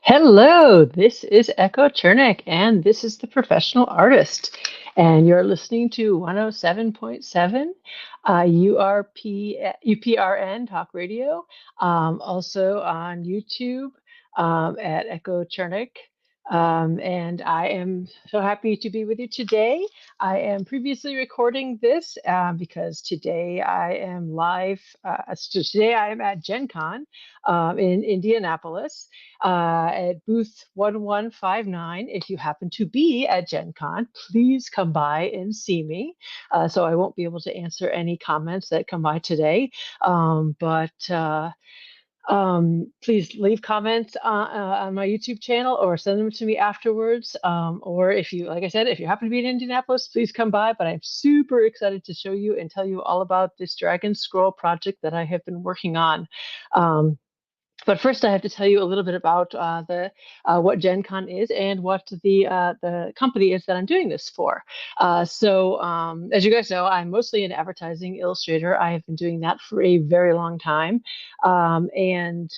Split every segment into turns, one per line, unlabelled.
Hello, this is Echo Chernik, and this is the Professional Artist. And you're listening to 107.7 UPRN Talk Radio, also on YouTube at Echo Chernik. And I am so happy to be with you today. I am previously recording this because today I am live. So today I am at Gen Con in Indianapolis at booth 1159. If you happen to be at Gen Con, please come by and see me. So I won't be able to answer any comments that come by today, but please leave comments on my YouTube channel or send them to me afterwards. Or if you, like I said, if you happen to be in Indianapolis, please come by. But I'm super excited to show you and tell you all about this Dragon Scroll project that I have been working on. But first, I have to tell you a little bit about the what Gen Con is and what the company is that I'm doing this for. As you guys know, I'm mostly an advertising illustrator. I have been doing that for a very long time, and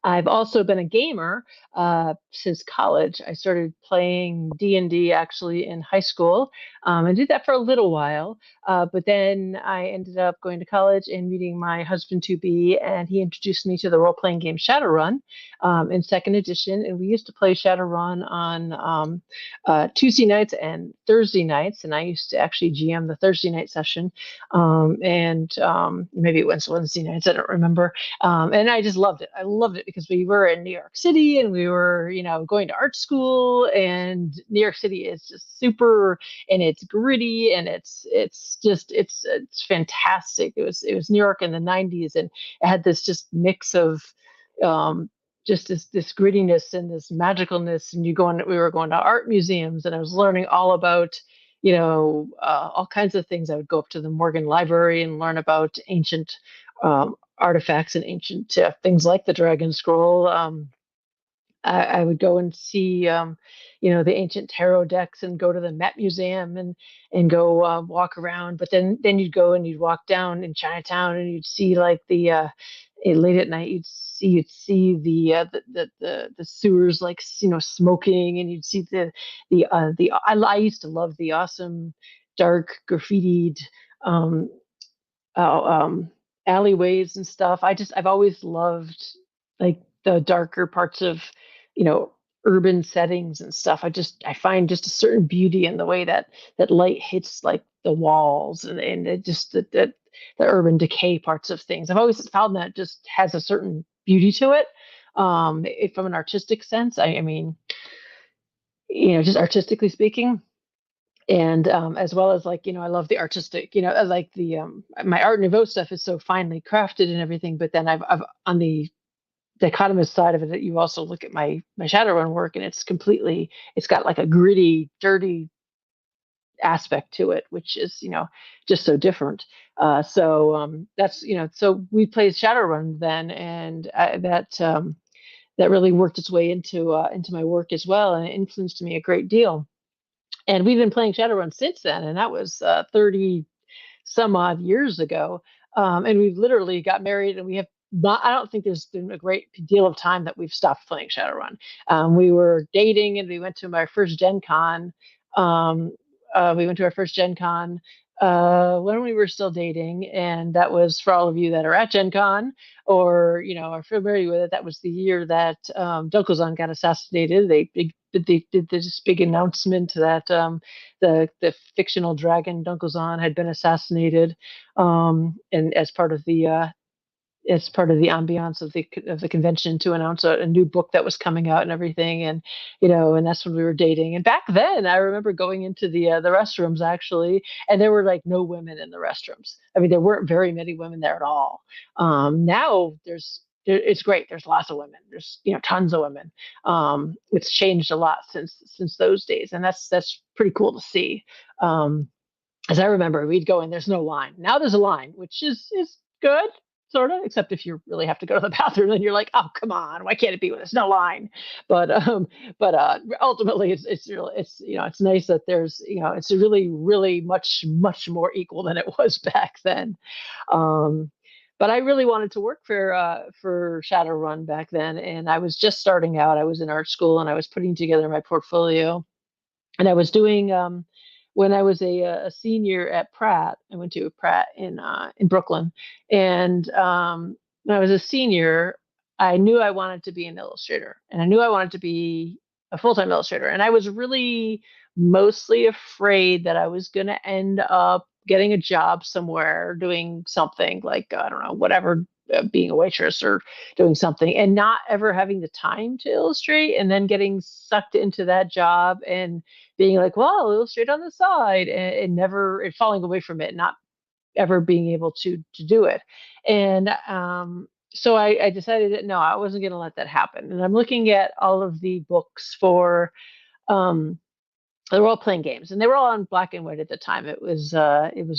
I've also been a gamer since college. I started playing D&D actually in high school. I did that for a little while, but then I ended up going to college and meeting my husband to be, and he introduced me to the role-playing game Shadowrun in second edition. And we used to play Shadowrun on Tuesday nights and Thursday nights, and I used to actually GM the Thursday night session, and maybe it was Wednesday nights. I don't remember. And I just loved it. I loved it because we were in New York City and we were, going to art school, and New York City is just super, and it's gritty, and it's fantastic. It was New York in the 90s, and it had this just mix of um, just this grittiness and this magicalness. And we were going to art museums, and I was learning all about all kinds of things. I would go up to the Morgan Library and learn about ancient artifacts and ancient things like the Dragon Scroll. I would go and see, the ancient tarot decks, and go to the Met Museum, and go walk around. But then you'd go and you'd walk down in Chinatown, and you'd see like late at night you'd see the sewers, like smoking, and you'd see I used to love the awesome dark graffitied um, uh, um, alleyways and stuff. I've always loved like the darker parts of, you know, urban settings and stuff. I find just a certain beauty in the way that light hits like the walls, and it just the urban decay parts of things. I've always found that just has a certain beauty to it. From an artistic sense, I mean, just artistically speaking, and as well as, like, I love the artistic, I like my art nouveau stuff is so finely crafted and everything. But then I've on the dichotomous side of it, you also look at my Shadowrun work, and it's got like a gritty, dirty aspect to it, which is just so different. That's so we played Shadowrun then, and that really worked its way into my work as well, and it influenced me a great deal. And we've been playing Shadowrun since then, and that was 30 some odd years ago. And we've literally got married, and we have not, I don't think there's been a great deal of time that we've stopped playing Shadowrun. We were dating, and we went to my first Gen Con. We went to our first Gen Con when we were still dating, and that was, for all of you that are at Gen Con or are familiar with it, that was the year that Dunkelzon got assassinated. They did this big announcement that the fictional dragon Dunkelzon had been assassinated, and as part of the ambiance of the convention, to announce a new book that was coming out and everything. And and that's when we were dating. And back then, I remember going into the restrooms, actually, and there were like no women in the restrooms. I mean, there weren't very many women there at all. Now it's great. There's lots of women. There's tons of women. It's changed a lot since those days, and that's pretty cool to see. As I remember, we'd go in, there's no line. Now there's a line, which is good, sort of, except if you really have to go to the bathroom, then you're like, oh, come on, why can't it be when there's no line? But ultimately, it's nice that there's it's really, really much more equal than it was back then. Um, but I really wanted to work for Shadowrun back then, and I was just starting out. I was in art school, and I was putting together my portfolio, and I was doing when I was a senior at Pratt. I went to Pratt in Brooklyn, and when I was a senior, I knew I wanted to be an illustrator, and I knew I wanted to be a full-time illustrator, and I was really mostly afraid that I was going to end up getting a job somewhere doing something like I don't know whatever, being a waitress or doing something, and not ever having the time to illustrate, and then getting sucked into that job and being like, well, I'll illustrate on the side, and never and falling away from it, not ever being able to do it. And so I decided that no, I wasn't going to let that happen. And I'm looking at all of the books for um, they were all playing games, and they were all on black and white at the time. It was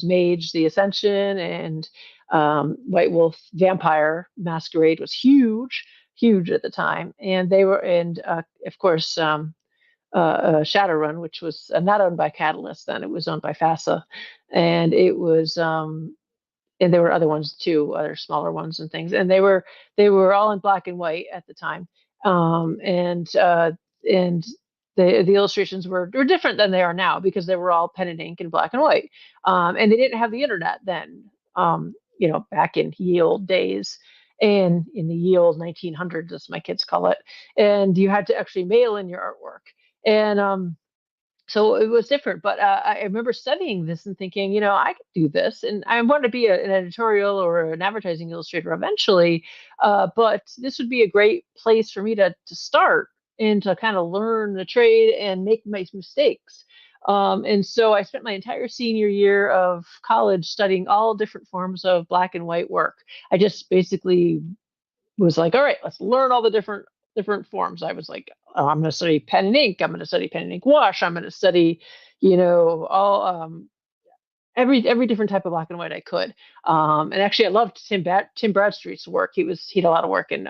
Mage, The Ascension, and White Wolf Vampire Masquerade was huge, huge at the time, and they were and of course Shadowrun, which was not owned by Catalyst then; it was owned by FASA, and it was and there were other ones too, other smaller ones and things, and they were all in black and white at the time, and the illustrations were different than they are now because they were all pen and ink and black and white, and they didn't have the internet then, back in ye old days. And in the ye old 1900s, as my kids call it, and you had to actually mail in your artwork, and so it was different. But I remember studying this and thinking, I could do this, and I want to be an editorial or an advertising illustrator eventually. But this would be a great place for me to start and to kind of learn the trade and make my mistakes. And so I spent my entire senior year of college studying all different forms of black and white work. I just basically was like, all right, let's learn all the different forms. I was like, oh, I'm going to study pen and ink. I'm going to study pen and ink wash. I'm going to study, all every different type of black and white I could. And actually, I loved Tim Bradstreet's work. He had a lot of work in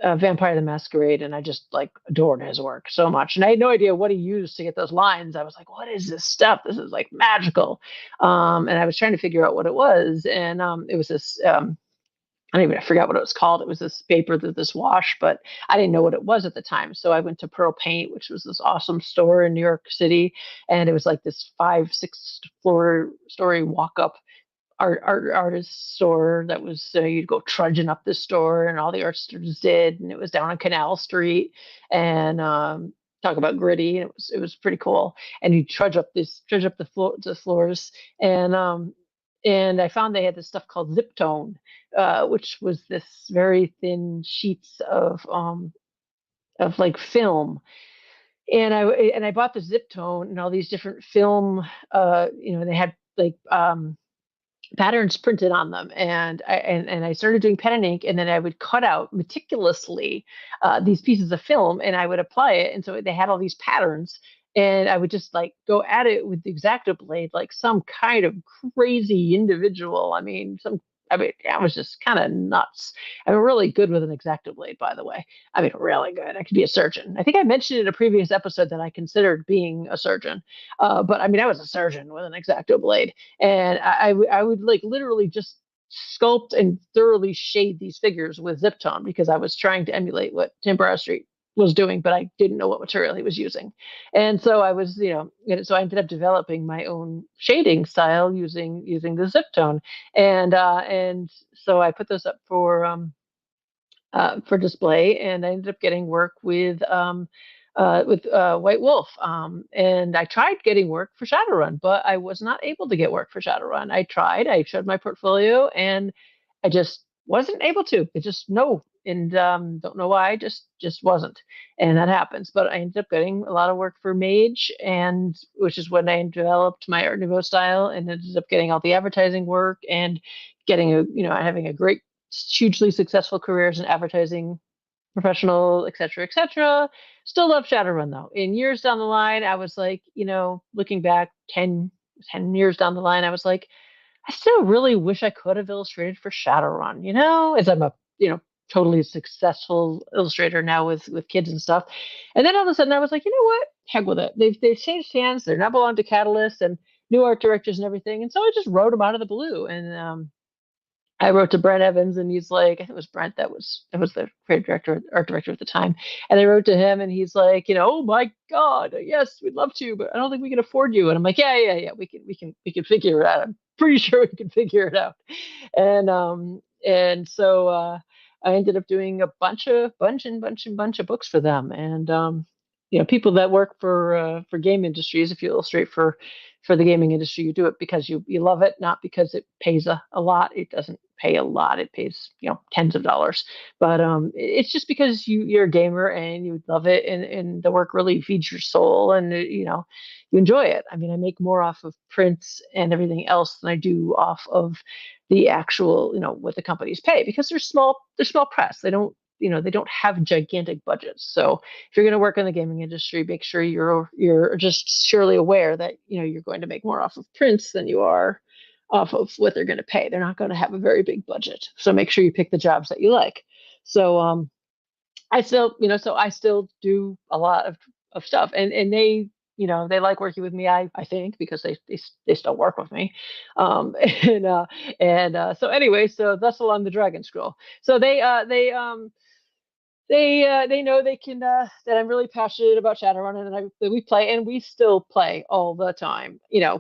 Vampire the Masquerade, and I just like adored his work so much. And I had no idea what he used to get those lines. I was like, what is this stuff? This is like magical. And I was trying to figure out what it was, and it was this. I forgot what it was called. It was this paper, this wash, but I didn't know what it was at the time. So I went to Pearl Paint, which was this awesome store in New York City, and it was like this 5, 6 story walk up artist store that was you'd go trudging up the store, and all the art stores did, and it was down on Canal Street, and talk about gritty, and it was pretty cool. And you trudge up the floors, and I found they had this stuff called zip tone, which was this very thin sheets of like film. And I bought the zip tone and all these different film, they had like patterns printed on them, and I started doing pen and ink, and then I would cut out meticulously these pieces of film, and I would apply it, and so they had all these patterns, and I would just like go at it with the X-Acto blade like some kind of crazy individual. I mean, I was just kind of nuts. I'm really good with an X-Acto blade, by the way. I mean, really good. I could be a surgeon. I think I mentioned in a previous episode that I considered being a surgeon, but I mean, I was a surgeon with an X-Acto blade, and I would like literally just sculpt and thoroughly shade these figures with zip tone because I was trying to emulate what Tim Bradstreet was doing, but I didn't know what material he was using. And so I was, so I ended up developing my own shading style using the zip tone. And so I put those up for display, and I ended up getting work with White Wolf. And I tried getting work for Shadowrun, but I was not able to get work for Shadowrun. I tried, I showed my portfolio, and I just wasn't able to. It just no, and don't know why. Just wasn't, and that happens. But I ended up getting a lot of work for Mage, and which is when I developed my Art Nouveau style, and ended up getting all the advertising work and getting having a great, hugely successful career as an advertising professional, et cetera, et cetera. Still love Shadowrun though. In years down the line, I was like, looking back 10 years down the line, I was like, I still really wish I could have illustrated for Shadowrun, as I'm a, totally successful illustrator now with kids and stuff. And then all of a sudden I was like, you know what? Heck with it. They've changed hands. They're now belong to Catalyst and new art directors and everything. And so I just wrote them out of the blue. And I wrote to Brent Evans, and he's like, I think it was Brent that was the creative director, art director at the time, and I wrote to him, and he's like, oh my God, yes, we'd love to, but I don't think we can afford you. And I'm like, yeah, yeah, yeah, we can figure it out. I'm pretty sure we can figure it out. And so I ended up doing a bunch of books for them, and people that work for game industries, if you illustrate for the gaming industry, you do it because you love it, not because it pays a lot. It doesn't pay a lot. It pays, tens of dollars. But it's just because you're a gamer and you love it, and the work really feeds your soul, and you enjoy it. I mean, I make more off of prints and everything else than I do off of the actual, what the companies pay, because they're small press. They don't have gigantic budgets. So if you're going to work in the gaming industry, make sure you're just surely aware that you're going to make more off of prints than you are off of what they're going to pay. They're not going to have a very big budget, so make sure you pick the jobs that you like. So I still do a lot of stuff, and they like working with me. I think because they still work with me, and so anyway, so that's along the Dragon Scroll. So they know they can that I'm really passionate about Shadowrun, and that we play, and we still play all the time,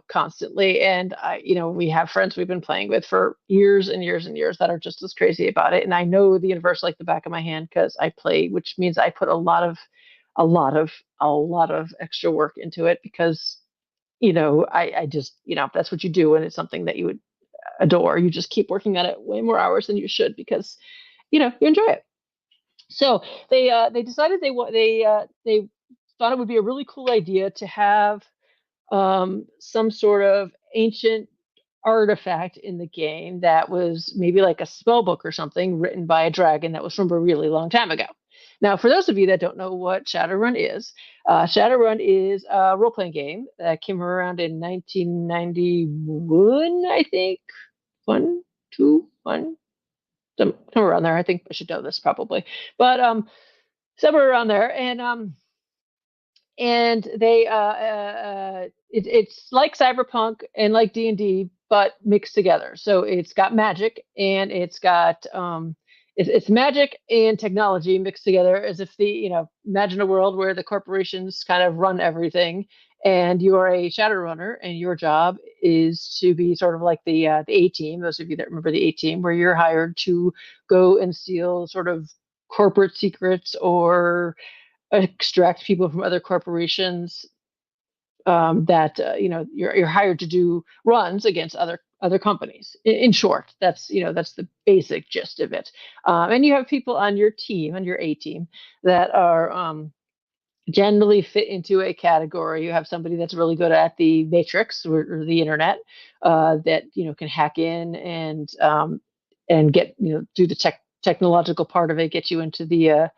constantly. And we have friends we've been playing with for years and years and years that are just as crazy about it. And I know the universe like the back of my hand because I play, which means I put a lot of a lot of extra work into it because I just that's what you do, and it's something that you would adore. You just keep working at it way more hours than you should because you enjoy it. So they decided they thought it would be a really cool idea to have some sort of ancient artifact in the game that was maybe like a spell book or something written by a dragon that was from a really long time ago. Now, for those of you that don't know what Shadowrun is a role playing game that came around in 1991, I think. One, two, one, somewhere around there. I think I should know this probably, but somewhere around there, and it's like cyberpunk and like D&D but mixed together. So it's got magic, and it's got it's magic and technology mixed together, as if imagine a world where the corporations kind of run everything, and you are a Shadowrunner, and your job is to be sort of like the A team. Those of you that remember the A team, where you're hired to go and steal sort of corporate secrets or extract people from other corporations, that you're hired to do runs against other companies. In short, that's the basic gist of it. And you have people on your team, on your A team, that are generally fit into a category. You have somebody that's really good at the matrix, or the internet, that can hack in and get do the technological part of it, get you into the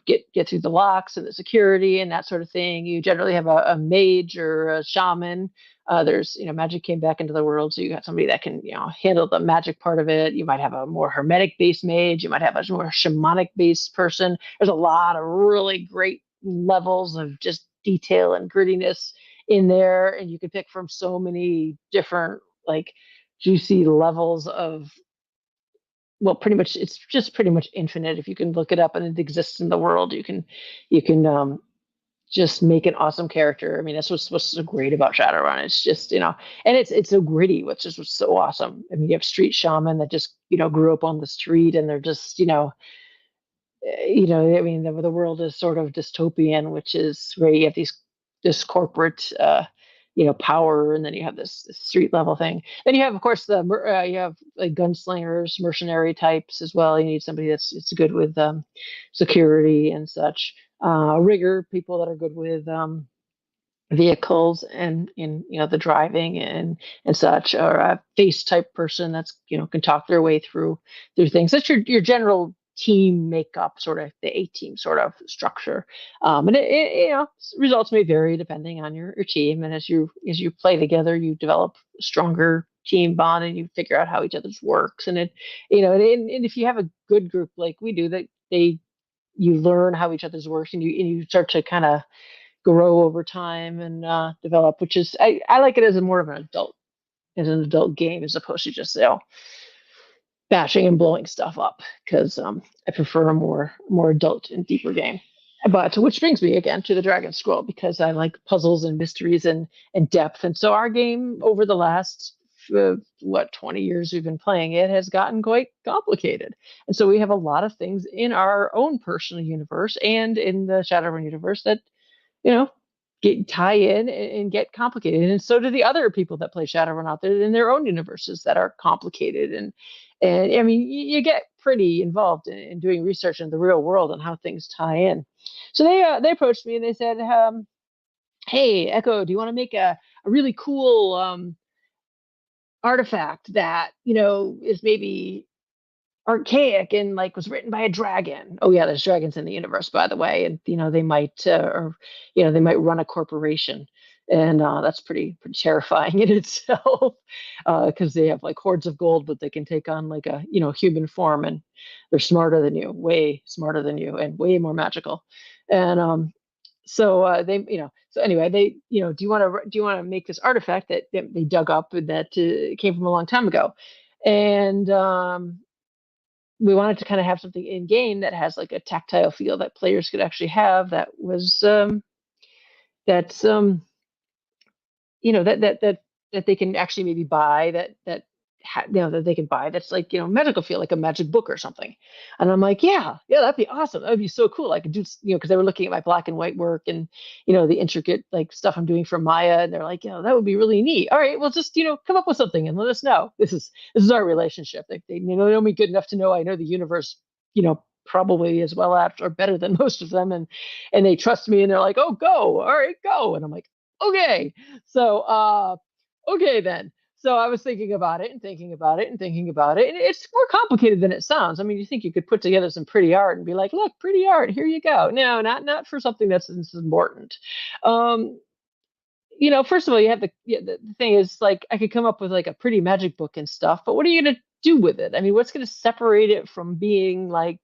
get through the locks and the security and that sort of thing. You generally have a mage or a shaman. There's magic came back into the world, so you got somebody that can handle the magic part of it. You might have a more hermetic based mage. You might have a more shamanic based person. There's a lot of really great levels of just detail and grittiness in there, and you can pick from so many different, like, juicy levels of, well, pretty much it's just pretty much infinite. If you can look it up and it exists in the world, you can just make an awesome character. I mean, that's what's so great about Shadowrun. It's just and it's so gritty, which is what's so awesome. I mean, you have street shaman that just grew up on the street, and they're just I mean, the world is sort of dystopian, which is where you have this corporate, power, and then you have this street level thing. Then you have, of course, you have like gunslingers, mercenary types as well. You need somebody that's it's good with security and such. Rigger, people that are good with vehicles and in the driving and such, or a face type person that's can talk their way through things. That's your general team makeup, sort of the A team sort of structure. And results may vary depending on your team, and as you play together, you develop a stronger team bond, and you figure out how each other's works. And and if you have a good group like we do, that you learn how each other's works, and you start to kind of grow over time and develop, which is I like it as a more of an adult game, as opposed to just bashing and blowing stuff up because I prefer a more adult and deeper game. But which brings me again to the Dragon Scroll because I like puzzles and mysteries and depth. And so our game over the last 20 years we've been playing it has gotten quite complicated. And so we have a lot of things in our own personal universe and in the Shadowrun universe that you know, get tie in and get complicated. And so do the other people that play Shadowrun out there in their own universes that are complicated. And I mean, you get pretty involved in doing research in the real world and how things tie in. So they approached me and they said, "Hey, Echo, do you want to make a really cool artifact that is maybe archaic and like was written by a dragon. Oh yeah, there's dragons in the universe, by the way, and they might or they might run a corporation, and that's pretty terrifying in itself because they have like hordes of gold, but they can take on like a human form, and they're smarter than you, way smarter than you, and way more magical, and so they so anyway they do you want to make this artifact that they dug up and that came from a long time ago, and we wanted to kind of have something in game that has like a tactile feel that players could actually have that was that's that they can actually maybe buy that they can buy that's like magical feel like a magic book or something. And I'm like, yeah, that'd be awesome, that'd be so cool. I could do because they were looking at my black and white work and the intricate like stuff I'm doing for Maya, and they're like, that would be really neat. All right, well, just come up with something and let us know. This is our relationship. They know me good enough to know I know the universe probably as well as or better than most of them, and they trust me, and they're like, oh, go, all right, go. And I'm like, okay. So okay then. So I was thinking about it and thinking about it and thinking about it, and it's more complicated than it sounds. I mean, you think you could put together some pretty art and be like, look, pretty art, here you go. No, not for something that's this important. um First of all, you have the thing is like I could come up with like a pretty magic book and stuff, but what are you gonna do with it? I mean, what's gonna separate it from being like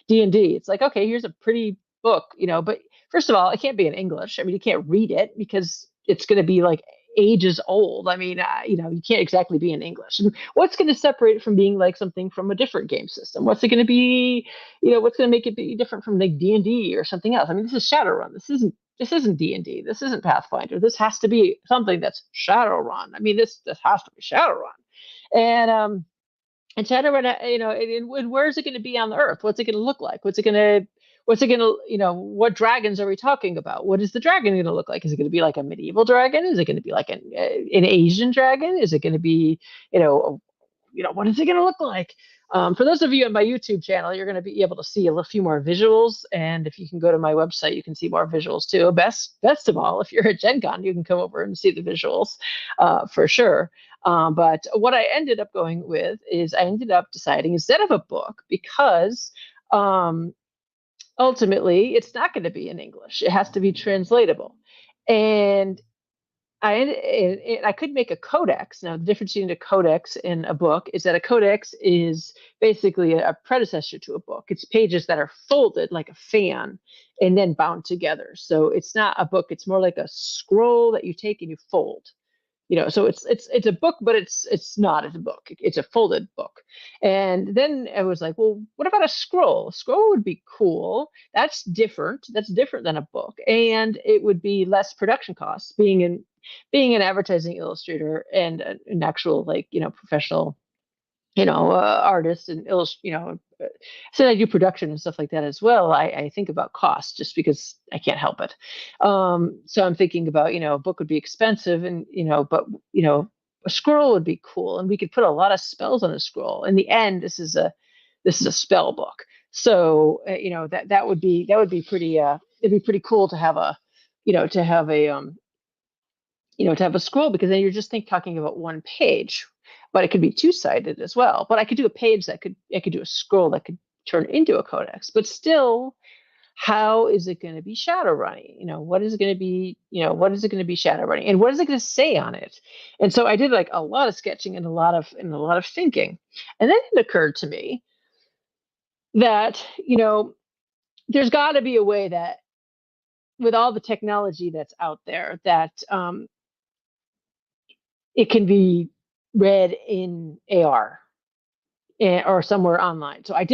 D&D? It's like, okay, here's a pretty book, but first of all, it can't be in English. I mean, you can't read it because it's gonna be like ages old. I mean, you can't exactly be in English. And what's going to separate it from being like something from a different game system? What's it going to be? What's going to make it be different from like D&D or something else? I mean, this is Shadowrun. This isn't D&D. This isn't Pathfinder. This has to be something that's Shadowrun. I mean, this has to be Shadowrun. And Shadowrun, and where is it going to be on the Earth? What's it going to look like? What's it going to, what dragons are we talking about? What is the dragon going to look like? Is it going to be like a medieval dragon? Is it going to be like an Asian dragon? Is it going to be, you know, what is it going to look like? For those of you on my YouTube channel, you're going to be able to see a few more visuals. And if you can go to my website, you can see more visuals too. Best of all, if you're at Gen Con, you can come over and see the visuals for sure. But what I ended up going with is I ended up deciding instead of a book, because ultimately it's not going to be in English, it has to be translatable. And I could make a codex. Now, the difference between a codex and a book is that a codex is basically a predecessor to a book. It's pages that are folded like a fan and then bound together. So it's not a book. It's more like a scroll that you take and you fold. So it's a book, but it's not a book. It's a folded book. And then I was like, well, what about a scroll? A scroll would be cool. That's different than a book, and it would be less production costs. Being an advertising illustrator and an actual like professional artist and so I do production and stuff like that as well. I think about cost just because I can't help it. So I'm thinking about, a book would be expensive and, but, a scroll would be cool and we could put a lot of spells on a scroll. In the end, this is a spell book. So, that would be pretty, it'd be pretty cool to have a scroll, because then you're just talking about one page, but it could be two-sided as well. But I could do a page I could do a scroll that could turn into a codex, but still, how is it going to be shadow running? What is it going to be? Shadow running, and what is it going to say on it? And so I did like a lot of sketching and a lot of thinking, and then it occurred to me that there's got to be a way that with all the technology that's out there that it can be read in AR. or somewhere online. So I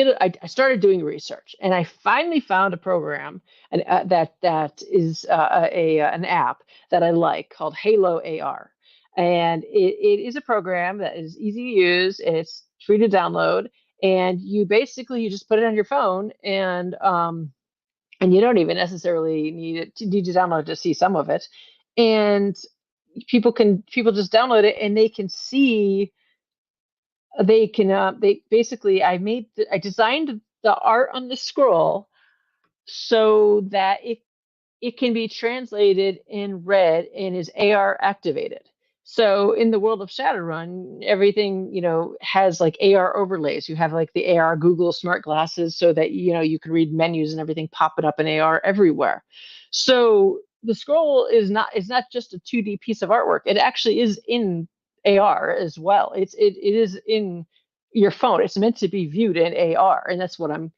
started doing research, and I finally found a program that is an app that I like called Halo AR, and it is a program that is easy to use. It's free to download, and you just put it on your phone, and you don't even necessarily need to download to see some of it, and people just download it and they basically I designed the art on the scroll so that it can be translated in red and is AR activated. So in the world of Shadowrun, everything, has like AR overlays. You have like the AR Google smart glasses so that, you can read menus and everything popping up in AR everywhere. So the scroll is not just a 2D piece of artwork. It actually is in AR as well. It is in your phone. It's meant to be viewed in AR, and that's what I'm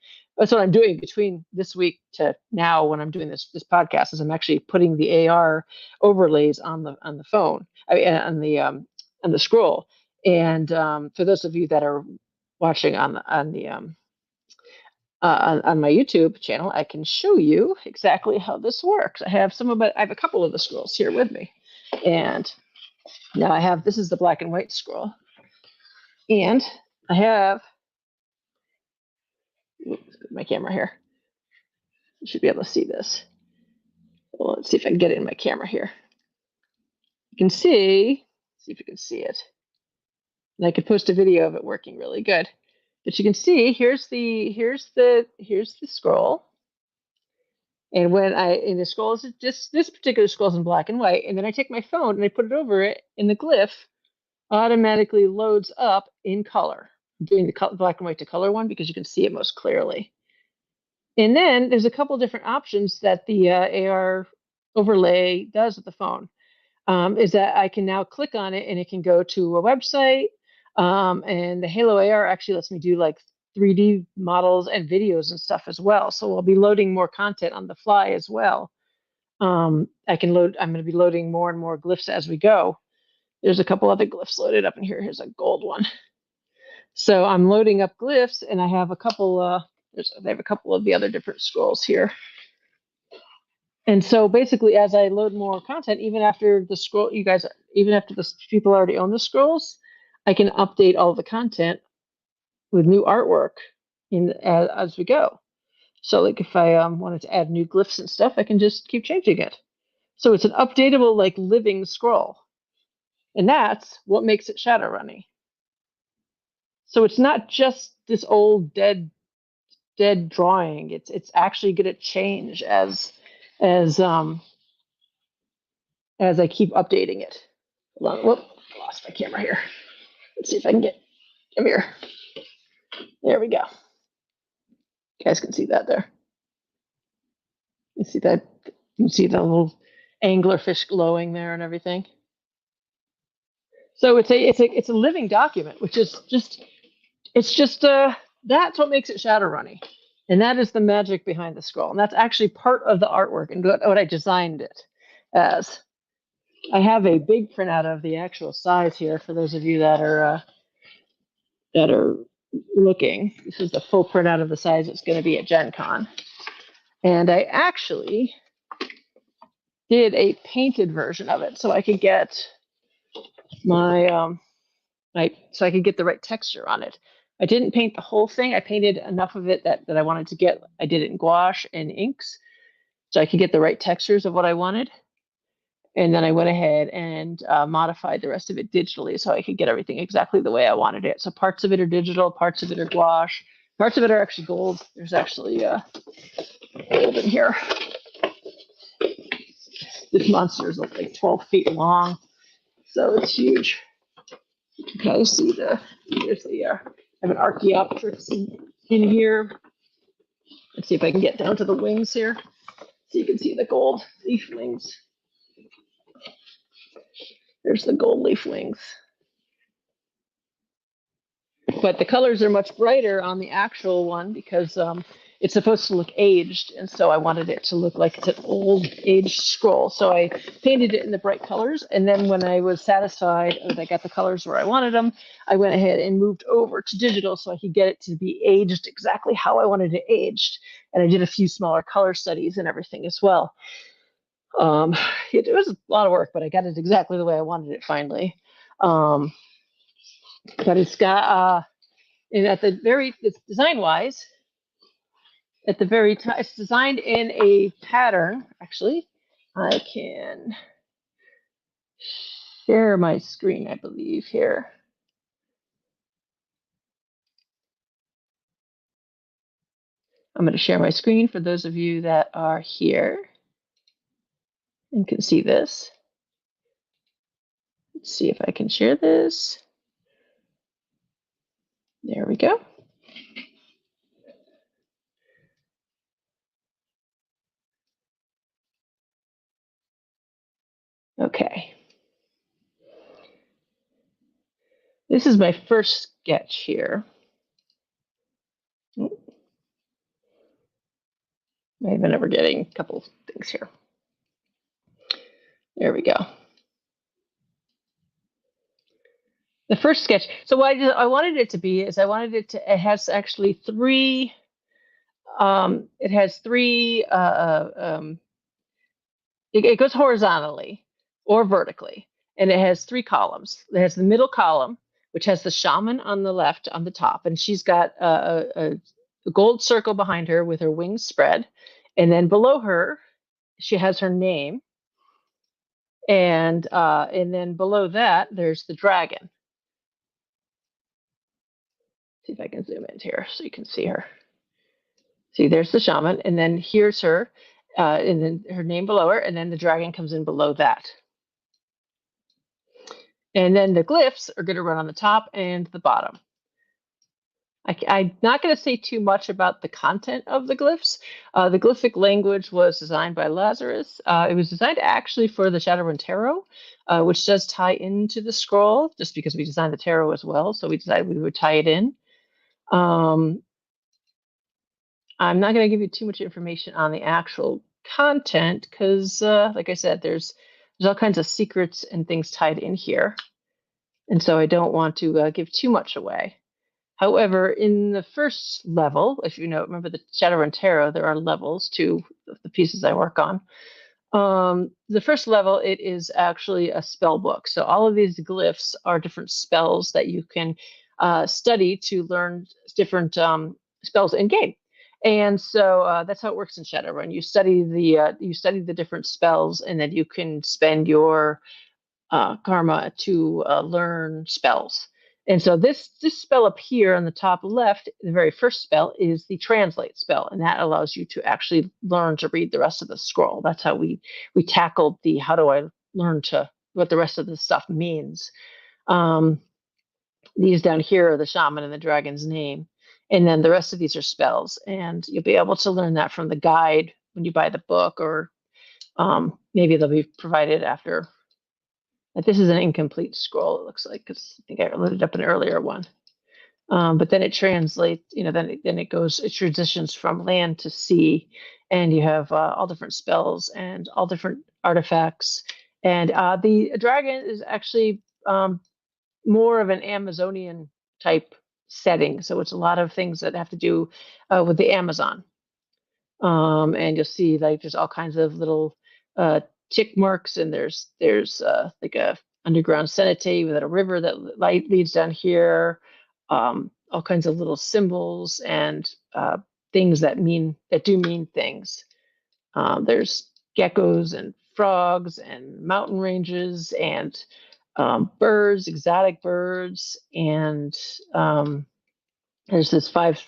doing between this week to now when I'm doing this podcast is I'm actually putting the AR overlays on the phone, on the scroll. And for those of you that are watching on my YouTube channel, I can show you exactly how this works. I have a couple of the scrolls here with me, and now this is the black and white scroll, and I have my camera here. You should be able to see this. Well, let's see if I can get it in my camera here. You can see if you can see it. And I could post a video of it working really good. But you can see here's the scroll. And the scroll is just this particular scroll is in black and white. And then I take my phone and I put it over it, and the glyph automatically loads up in color. I'm doing the black and white to color one because you can see it most clearly. And then there's a couple different options that the AR overlay does with the phone. Is that I can now click on it and it can go to a website. And the Halo AR actually lets me do like 3D models and videos and stuff as well. So I'll be loading more content on the fly as well. I'm going to be loading more and more glyphs as we go. There's a couple other glyphs loaded up in here. Here's a gold one. So I'm loading up glyphs, and I have a couple. They have a couple of the other different scrolls here. And so basically, as I load more content, even after the people already own the scrolls, I can update all the content with new artwork as we go. So like if I wanted to add new glyphs and stuff, I can just keep changing it. So it's an updatable, like living scroll. And that's what makes it Shadowrunny. So it's not just this old dead drawing. It's actually going to change as I keep updating it. Hold on. Whoop, lost my camera here. Let's see if I can come here. There we go. You guys can see that there. You see that? You see the little anglerfish glowing there and everything. So it's a living document, which is just that's what makes it Shadowrunny. And that is the magic behind the scroll. And that's actually part of the artwork and what I designed it as. I have a big printout of the actual size here for those of you that are looking. This is the full printout of the size it's going to be at Gen Con. And I actually did a painted version of it so I could get so I could get the right texture on it. I didn't paint the whole thing. I painted enough of it that I wanted to get. I did it in gouache and inks so I could get the right textures of what I wanted. And then I went ahead and modified the rest of it digitally so I could get everything exactly the way I wanted it. So parts of it are digital, parts of it are gouache, parts of it are actually gold. There's actually gold in here. This monster is like 12 feet long, so it's huge. Okay, see I have an Archaeopteryx in here. Let's see if I can get down to the wings here so you can see the gold leaf wings. There's the gold leaf wings. But the colors are much brighter on the actual one because it's supposed to look aged, and so I wanted it to look like it's an old aged scroll. So I painted it in the bright colors, and then when I was satisfied that I got the colors where I wanted them, I went ahead and moved over to digital so I could get it to be aged exactly how I wanted it aged. And I did a few smaller color studies and everything as well. Um, it was a lot of work, but I got it exactly the way I wanted it finally. But it's got, and at the very, it's design wise, at the very top, it's designed in a pattern. Actually, I can share my screen, I believe, here. I'm going to share my screen for those of you that are here and can see this. Let's see if I can share this. There we go. Okay. This is my first sketch here. I've been forgetting a couple things here. There we go. The first sketch. So what I wanted it to be is I wanted it to, it has actually three, it has three, it goes horizontally or vertically, and it has three columns. It has the middle column, which has the shaman on the left on the top, and she's got a gold circle behind her with her wings spread. And then below her, she has her name. And then below that, there's the dragon. See if I can zoom in here so you can see her. See, there's the shaman, and then here's her, and then her name below her, and then the dragon comes in below that. And then the glyphs are going to run on the top and the bottom. I'm not going to say too much about the content of the glyphs. The glyphic language was designed by Lazarus. It was designed actually for the Shadowrun Tarot, which does tie into the scroll, just because we designed the tarot as well. So we decided we would tie it in. I'm not going to give you too much information on the actual content because, like I said, there's all kinds of secrets and things tied in here. And so I don't want to give too much away. However, in the first level, if you know, remember the Shadowrun Tarot, there are levels to the pieces I work on. The first level, it is actually a spell book. So all of these glyphs are different spells that you can study to learn different spells in game. And so that's how it works in Shadowrun. You study the different spells, and then you can spend your karma to learn spells. And so this spell up here on the top left, the very first spell is the translate spell, and that allows you to actually learn to read the rest of the scroll. That's how we tackled the how do I learn to what the rest of the stuff means. These down here are the shaman and the dragon's name, and then the rest of these are spells, and you'll be able to learn that from the guide when you buy the book, or maybe they'll be provided after. This is an incomplete scroll, it looks like, because I think I loaded up an earlier one. But then it translates, then it goes, it transitions from land to sea, and you have all different spells and all different artifacts. And the dragon is actually more of an Amazonian type setting. So it's a lot of things that have to do with the Amazon. And you'll see like there's all kinds of little tick marks, and there's like a underground cenote with a river that leads down here, all kinds of little symbols and things that do mean things. There's geckos and frogs and mountain ranges and birds, exotic birds, and there's this five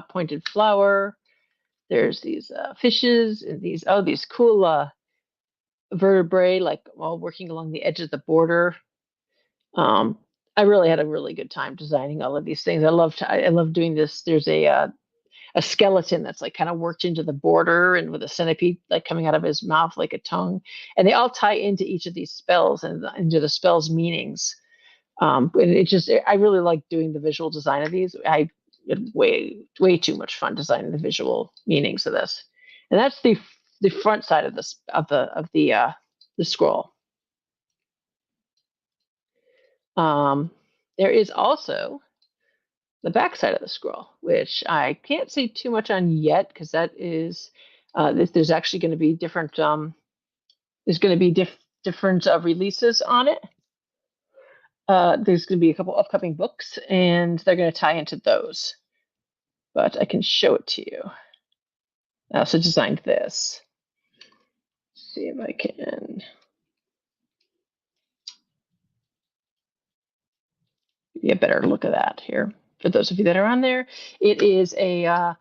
pointed flower. There's these fishes and these cool vertebrae, like all working along the edge of the border. I really had a really good time designing all of these things. I love doing this. There's a skeleton that's like kind of worked into the border, and with a centipede like coming out of his mouth like a tongue, and they all tie into each of these spells and into the spells' meanings. And I really like doing the visual design of these. way too much fun designing the visual meanings of this. And that's the front side of this the scroll. There is also the back side of the scroll, which I can't say too much on yet because that is there's actually going to be different there's going to be different releases on it. There's going to be a couple upcoming books, and they're going to tie into those. But I can show it to you. I also designed this. Let's see if I can get a better look at that here. For those of you that are on there, it is a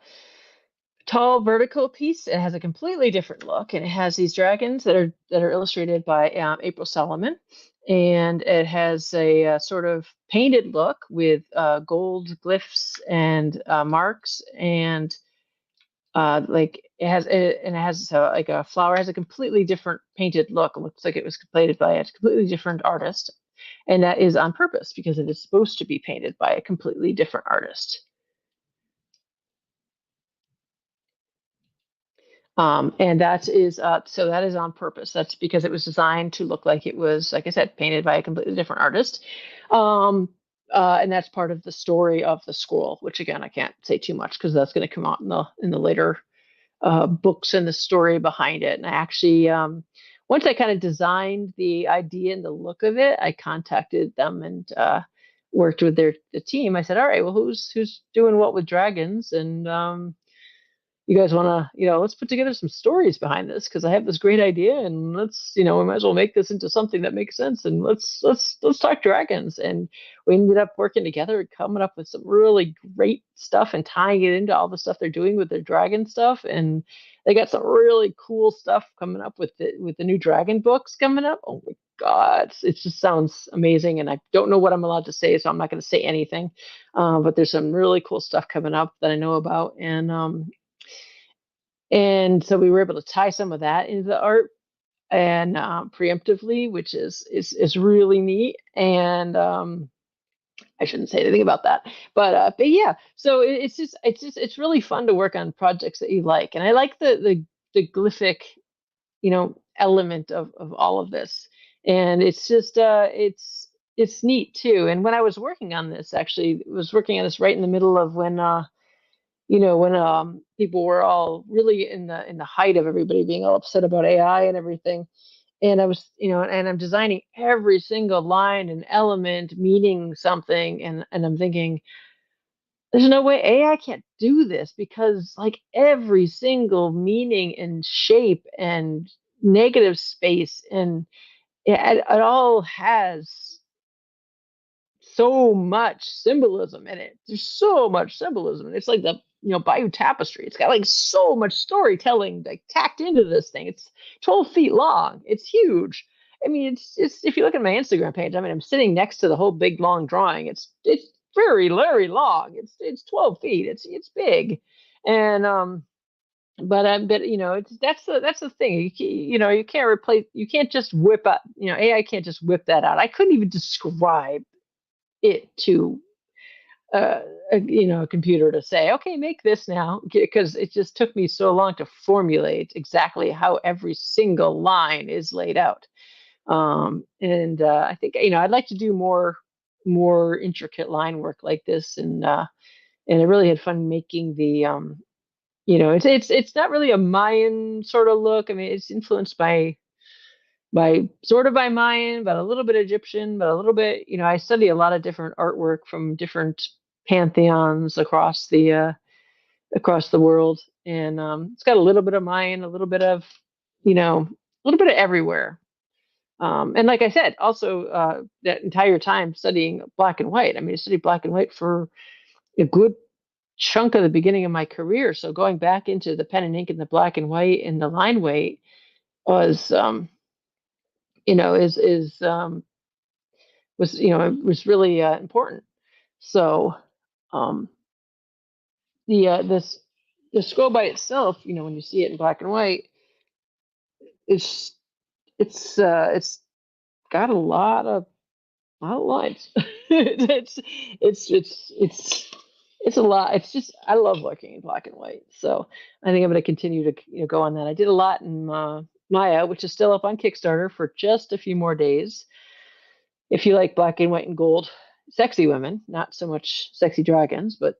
tall vertical piece. It has a completely different look, and it has these dragons that are illustrated by April Solomon, and it has a sort of painted look with gold glyphs and marks, and like it has like a flower has a completely different painted look. It looks like it was painted by a completely different artist, and that is on purpose because it is supposed to be painted by a completely different artist. And that is so that is on purpose. That's because it was designed to look like it was, like I said, painted by a completely different artist. And that's part of the story of the scroll, which again I can't say too much because that's going to come out in the later books and the story behind it. And I actually, once I kind of designed the idea and the look of it, I contacted them and worked with the team. I said, all right, well, who's doing what with dragons? And you guys want to, let's put together some stories behind this because I have this great idea, and let's, we might as well make this into something that makes sense, and let's talk dragons. And we ended up working together and coming up with some really great stuff and tying it into all the stuff they're doing with their dragon stuff. And they got some really cool stuff coming up with the new dragon books coming up. Oh my God, it just sounds amazing. And I don't know what I'm allowed to say, so I'm not going to say anything. But there's some really cool stuff coming up that I know about, and so we were able to tie some of that into the art and preemptively, which is really neat. And I shouldn't say anything about that, but yeah. So it's really fun to work on projects that you like, and I like the glyphic, element of all of this, and it's just it's neat too. And when I was working on this, actually, was working on this right in the middle of when when people were all really in the height of everybody being all upset about AI and everything. And I was, and I'm designing every single line and element meaning something, and I'm thinking, there's no way AI can't do this because like every single meaning and shape and negative space and it all has so much symbolism in it. There's so much symbolism. It's like the Bayeux Tapestry. It's got like so much storytelling like tacked into this thing. It's 12 feet long. It's huge. I mean, it's if you look at my Instagram page, I mean, I'm sitting next to the whole big long drawing. It's very long. It's 12 feet. It's big, and but it's that's the thing. You can't replace. You can't just whip up. AI can't just whip that out. I couldn't even describe it to a computer to say, okay, make this now, because it just took me so long to formulate exactly how every single line is laid out. And I think I'd like to do more intricate line work like this, and I really had fun making the it's not really a Mayan sort of look. I mean, it's influenced by sort of by Mayan, but a little bit Egyptian, but a little bit, I study a lot of different artwork from different pantheons across the world, and it's got a little bit of Mayan, a little bit of, a little bit of everywhere. And like I said, also that entire time studying black and white. I mean, I studied black and white for a good chunk of the beginning of my career. So going back into the pen and ink and the black and white and the line weight was is was really important. So um, this the scroll by itself, when you see it in black and white, it's it's got a lot of lines. it's It's a lot. It's just I love working in black and white, so I think I'm going to continue to go on that. I did a lot in Maya, which is still up on Kickstarter for just a few more days. If you like black and white and gold, sexy women, not so much sexy dragons, but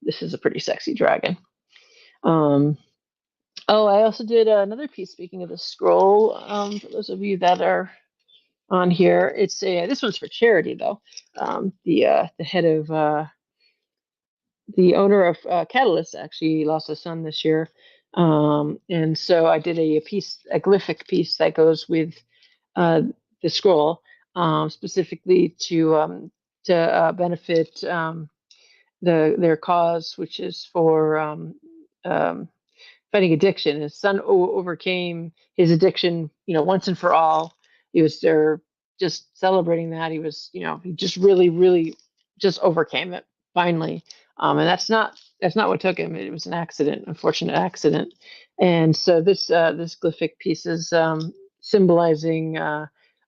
this is a pretty sexy dragon. Um, oh, I also did another piece. Speaking of the scroll, for those of you that are on here, it's this one's for charity though. The head of the owner of Catalyst actually lost a son this year, and so I did a piece, a glyphic piece that goes with uh, the scroll, specifically to benefit their cause, which is for um, fighting addiction. His son overcame his addiction, once and for all. He was there just celebrating that. He was, he just really, really just overcame it finally. And that's not what took him. It was an accident, unfortunate accident. And so this glyphic piece is symbolizing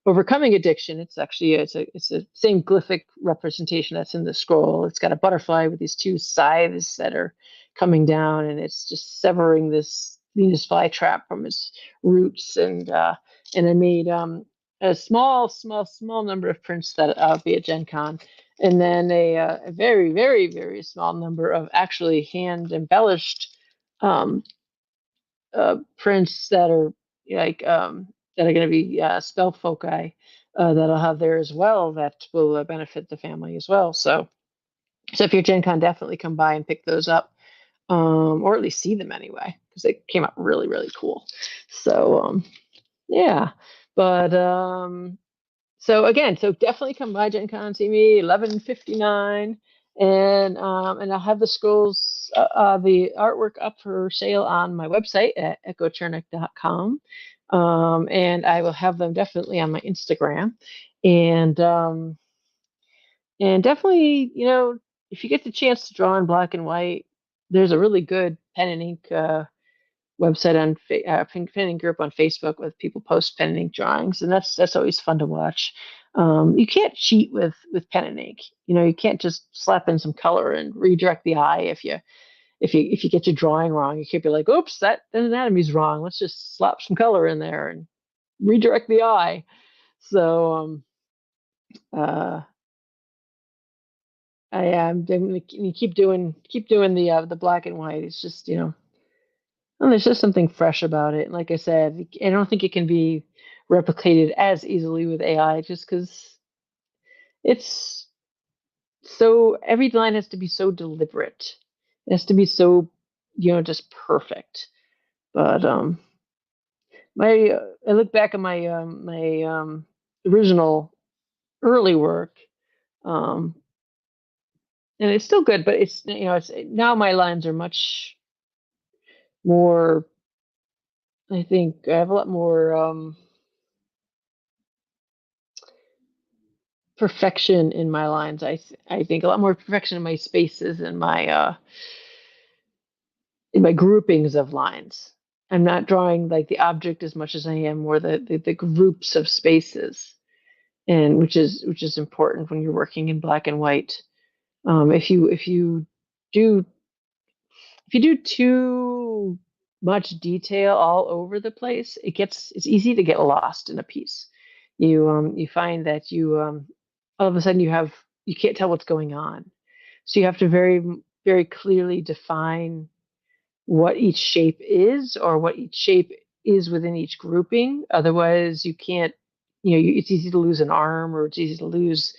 overcoming addiction. It's actually it's a same glyphic representation that's in the scroll. It's got a butterfly with these two scythes that are coming down, and it's just severing this Venus flytrap from its roots. And I made a small number of prints that be at Gen Con, and then a very, very, very small number of actually hand embellished um, prints that are like that are going to be spell foci that I'll have there as well that will benefit the family as well. So if you're Gen Con, definitely come by and pick those up, or at least see them anyway, because they came out really, really cool. So yeah, but so definitely come by Gen Con, see me 11:59, and I'll have the scrolls, the artwork up for sale on my website at echochernik.com, and I will have them definitely on my Instagram, and definitely, if you get the chance to draw in black and white, there's a really good pen and ink website on pen and ink group on Facebook with people post pen and ink drawings, and that's always fun to watch. You can't cheat with pen and ink. You can't just slap in some color and redirect the eye if you get your drawing wrong. You can't be like, "Oops, that anatomy's wrong. Let's just slap some color in there and redirect the eye." So uh, I'm gonna keep doing the black and white. It's just and there's just something fresh about it. And like I said, I don't think it can be replicated as easily with AI, just because it's so every line has to be so deliberate. It has to be so just perfect. But my I look back at my original early work, um, and it's still good, but it's now my lines are much more. I think I have a lot more perfection in my lines. I think a lot more perfection in my spaces and my in my groupings of lines. I'm not drawing like the object as much as I am more the groups of spaces, and which is important when you're working in black and white. If you do if you do too much detail all over the place, it's easy to get lost in a piece. You find that you all of a sudden you can't tell what's going on. So you have to very, very clearly define what each shape is, or what each shape is within each grouping. Otherwise, you can't. It's easy to lose an arm, or it's easy to lose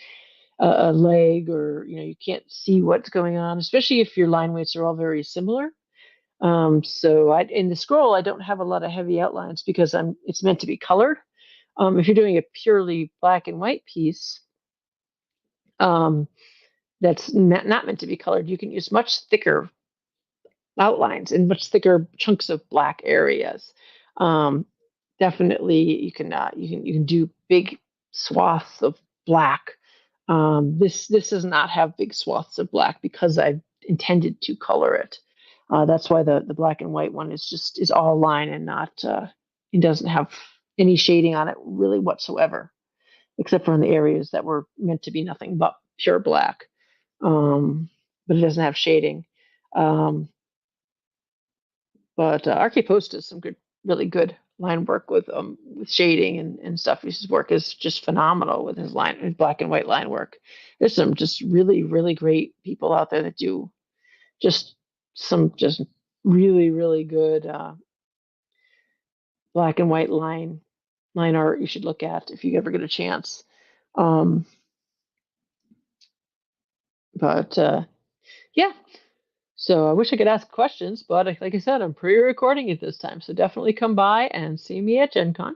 a leg, or you can't see what's going on, especially if your line weights are all very similar. So in the scroll, I don't have a lot of heavy outlines because it's meant to be colored. If you're doing a purely black and white piece, um, that's not meant to be colored, you can use much thicker outlines and much thicker chunks of black areas. Um, Definitely, you can do big swaths of black. This does not have big swaths of black because I've intended to color it. That's why the black and white one is all line and not it doesn't have any shading on it really whatsoever, except for in the areas that were meant to be nothing but pure black. Um, but it doesn't have shading. Um, but RK Post does some good, really good line work with shading and stuff. His work is just phenomenal with his black and white line work. There's some just really, really great people out there that do just some just really, really good black and white line art you should look at if you ever get a chance. Um, but yeah, so I wish I could ask questions, but like I said, I'm pre-recording it this time, so definitely come by and see me at Gen Con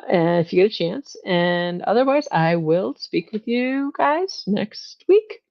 if you get a chance. And otherwise, I will speak with you guys next week.